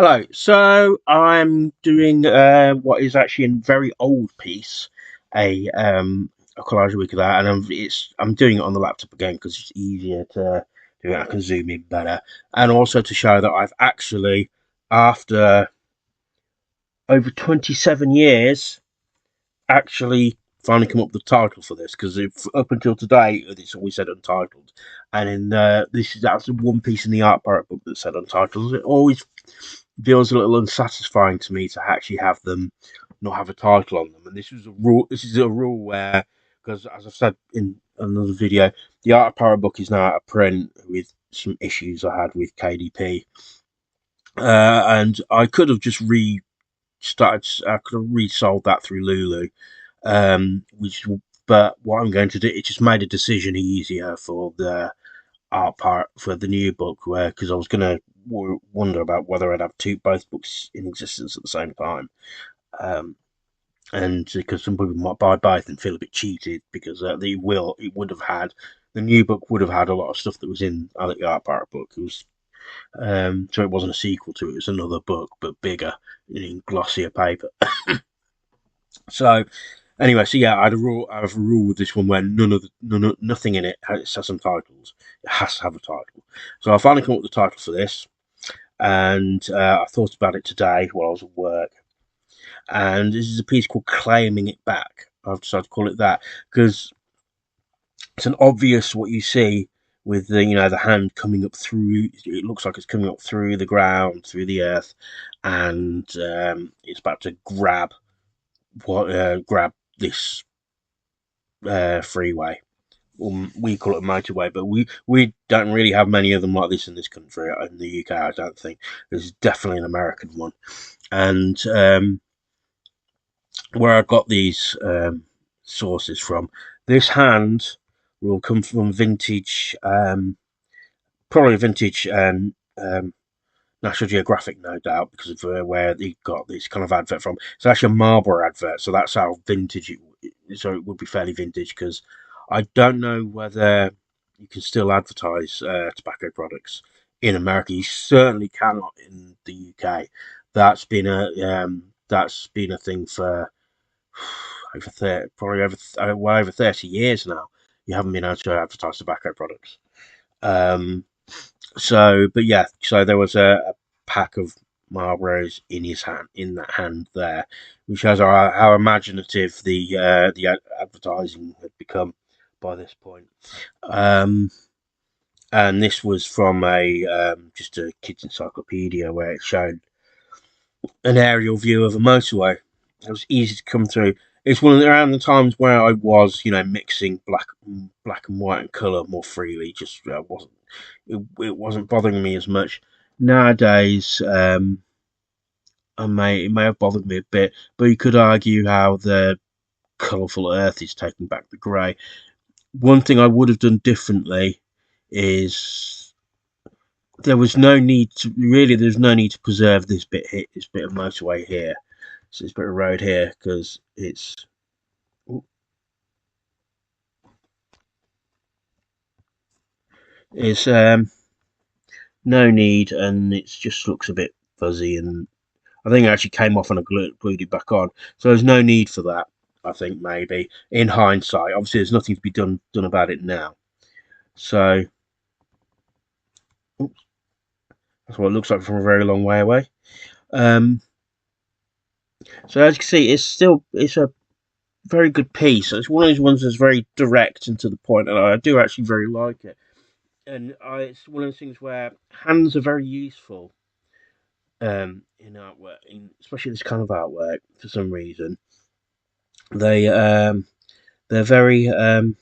Hello. So I'm doing what is actually a very old piece, a collage week of that, and I'm doing it on the laptop again because it's easier to do it. I can zoom in better, and also to show that I've actually, after over 27 years, actually finally come up with the title for this because up until today it's always said untitled, and in this is actually one piece in the art pirate book that said untitled. It always feels a little unsatisfying to me to actually have them not have a title on them. And this was a rule. This is a rule where, because as I've said in another video, the Art of Power book is now out of print with some issues I had with KDP, and I could have just restarted. I could have resold that through Lulu, which. But what I'm going to do, it just made a decision easier for the art part for the new book, where because I was going to wonder about whether I'd have both books in existence at the same time, um, and because some people might buy both and feel a bit cheated because the new book would have had a lot of stuff that was in the art part book. It was so it wasn't a sequel to it; it was another book but bigger in glossier paper. So anyway, so yeah, I have a rule with this one where nothing in it has some titles. It has to have a title. So I finally come up with the title for this, and I thought about it today while I was at work. And this is a piece called "Claiming It Back." I've decided to call it that because it's an obvious what you see with the hand coming up through. It looks like it's coming up through the ground, through the earth, and it's about to grab this freeway. We call it a motorway, but we don't really have many of them like this in this country. In the UK, I don't think there's definitely an American one. And where I got these sources from, this hand will come from vintage, probably vintage National Geographic, no doubt, because of where they got this kind of advert from. It's actually a Marlboro advert, so that's how vintage so it would be fairly vintage because I don't know whether you can still advertise tobacco products in America. You certainly cannot in the UK. That's been a thing for over 30, probably over 30 years now. You haven't been able to advertise tobacco products. Um, but yeah, so there was a pack of Marlboros in his hand, in that hand there, which shows how imaginative the advertising had become by this point. Um, and this was from a just a kids' encyclopedia where it showed an aerial view of a motorway. It was easy to come through. It's one of around the times where I was, mixing black and white and colour more freely. Just it wasn't bothering me as much. Nowadays, it may have bothered me a bit, but you could argue how the colourful earth is taking back the grey. One thing I would have done differently is there was no need to really. There's no need to preserve this bit of motorway here, so this bit of road here, because it's no need, and it just looks a bit fuzzy, and I think it actually came off and I glued it back on. So there's no need for that. I think maybe in hindsight, obviously there's nothing to be done about it now. So that's what it looks like from a very long way away. Um, so as you can see, it's a very good piece. It's one of those ones that's very direct and to the point, and I do actually very like it. And it's one of those things where hands are very useful in artwork, especially this kind of artwork. For some reason, they they're very they're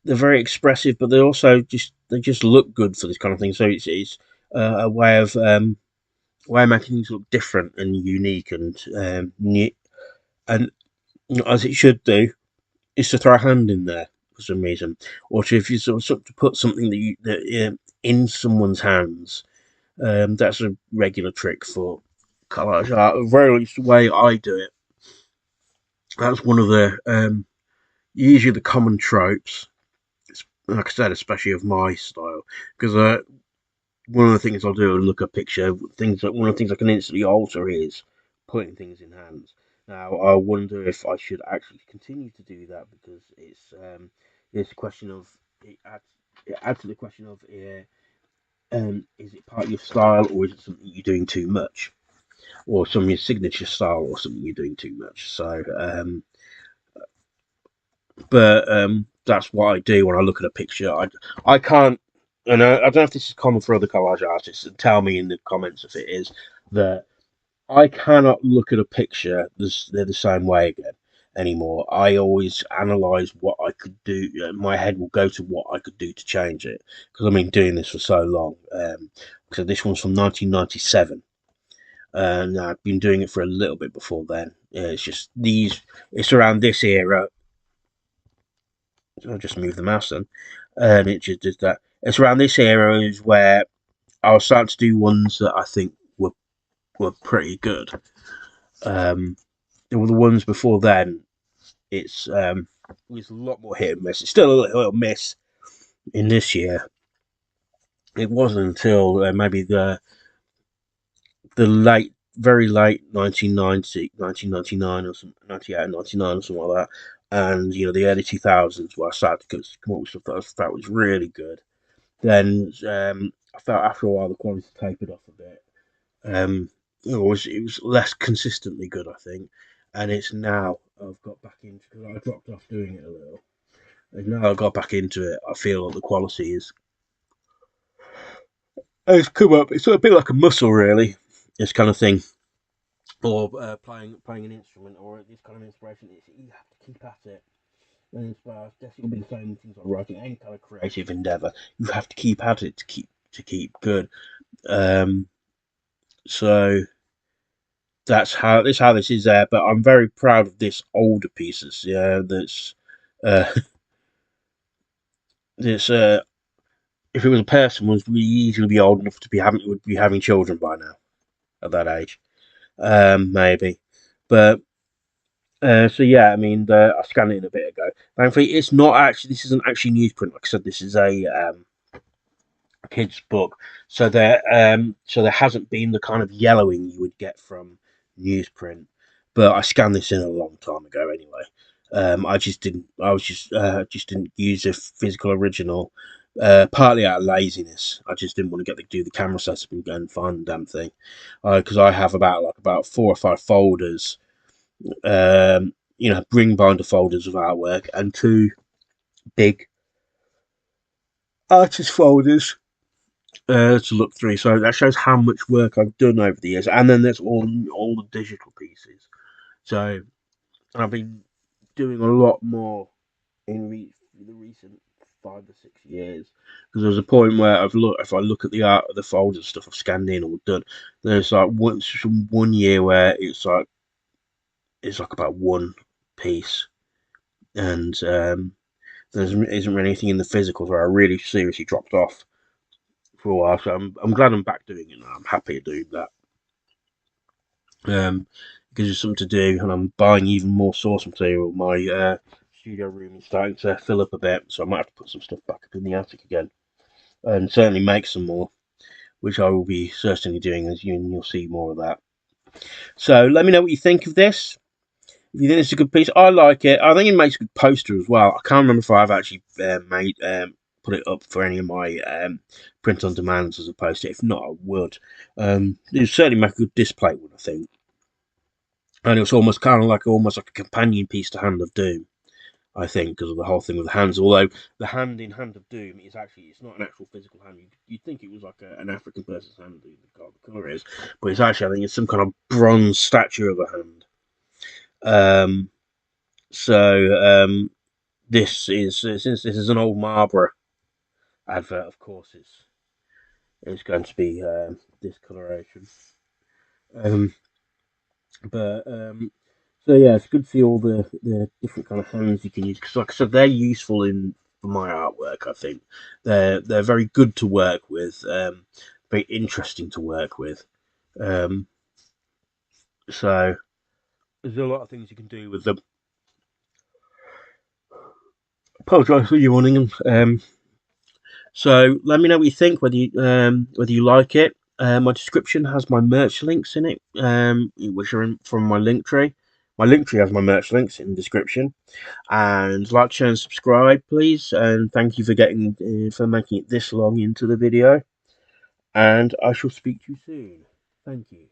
very expressive, but they just look good for this kind of thing. So it's a way of making things look different and unique and new, and as it should do, is to throw a hand in there for some reason, or if you sort of to put something that in someone's hands. That's a regular trick for collage art. At the very least, the way I do it. That's one of the usually the common tropes. Like I said, especially of my style, because one of the things I'll do is look at a picture. Things that one of the things I can instantly alter is putting things in hands. Now I wonder if I should actually continue to do that because it's a question of it adds to the question of is it part of your style or is it something you're doing too much or some of your signature style or something you're doing too much. But that's what I do when I look at a picture. I can't, and I don't know if this is common for other collage artists. And tell me in the comments if it is that I cannot look at a picture they're the same way again anymore. I always analyze what I could do. My head will go to what I could do to change it because I've been doing this for so long. So this one's from 1997, and I've been doing it for a little bit before then. Yeah, it's just these. It's around this era. I'll just move the mouse then, and it just did that. It's around this era is where I was starting to do ones that I think were pretty good. Um, the ones before then, it's a lot more hit and miss. It's still a little miss in this year. It wasn't until maybe the very late 1990, 1999 or some 98, 99 or something like that, and the early 2000s where I started to come up with stuff that was really good. Then I felt after a while the quality tapered off a bit. It was less consistently good, I think, and it's now I've got back into because I dropped off doing it a little. And now I got back into it, I feel like the quality is has come up. It's a bit like a muscle, really. This kind of thing, or playing an instrument, or this kind of inspiration. You have to keep at it. And it's definitely be the same things like writing any kind of creative endeavor. You have to keep at it to keep good. Um, so that's how this is there. But I'm very proud of this older pieces. Yeah, uh, this if it was a person was really easily be old enough to be having children by now at that age. Maybe. But so yeah, I mean, I scanned it in a bit ago. Thankfully, it's not actually. This isn't actually newsprint. Like I said, this is a kid's book. So there hasn't been the kind of yellowing you would get from newsprint. But I scanned this in a long time ago anyway. I just didn't. I was just didn't use a physical original. Partly out of laziness, I just didn't want to do the camera setup and go and find the damn thing. Because I have about 4 or 5 folders, ring binder folders of artwork, and 2 big artist folders to look through. So that shows how much work I've done over the years, and then there's all the digital pieces. So I've been doing a lot more the recent 5 or 6 years because there's a point where if I look at the art of the folders stuff I've scanned in or done, there's like one year where it's like about one piece, and there isn't really anything in the physicals where I really seriously dropped off for a while. So I'm glad I'm back doing it now. I'm happy to do that. Gives you something to do, and I'm buying even more source material. My studio room is starting to fill up a bit, so I might have to put some stuff back up in the attic again, and certainly make some more, which I will be certainly doing, and you'll see more of that. So let me know what you think of this. If you think it's a good piece, I like it. I think it makes a good poster as well. I can't remember if I've actually made put it up for any of my print on demands as a poster. If not, I would. It certainly make a good display one, I think. And it's almost kind of almost like a companion piece to Hand of Doom, I think, because of the whole thing with the hands. Although the hand in Hand of Doom it's not an actual physical hand. You'd think it was like an African person's hand, the colour is, but it's actually, I think it's some kind of bronze statue of a hand. Um, so since this is an old Marlboro advert, of course it's going to be discoloration. Um, but so yeah, it's good to see all the different kind of hands you can use because, like I said, they're useful in for my artwork. I think they're very good to work with, very interesting to work with. Um, so there's a lot of things you can do with them. Apologise for yawning. So let me know what you think, whether you like it. My description has my merch links in it, which are from my link tree. My link tree has my merch links in the description. And like, share, and subscribe, please. And thank you for making it this long into the video. And I shall speak to you soon. Thank you.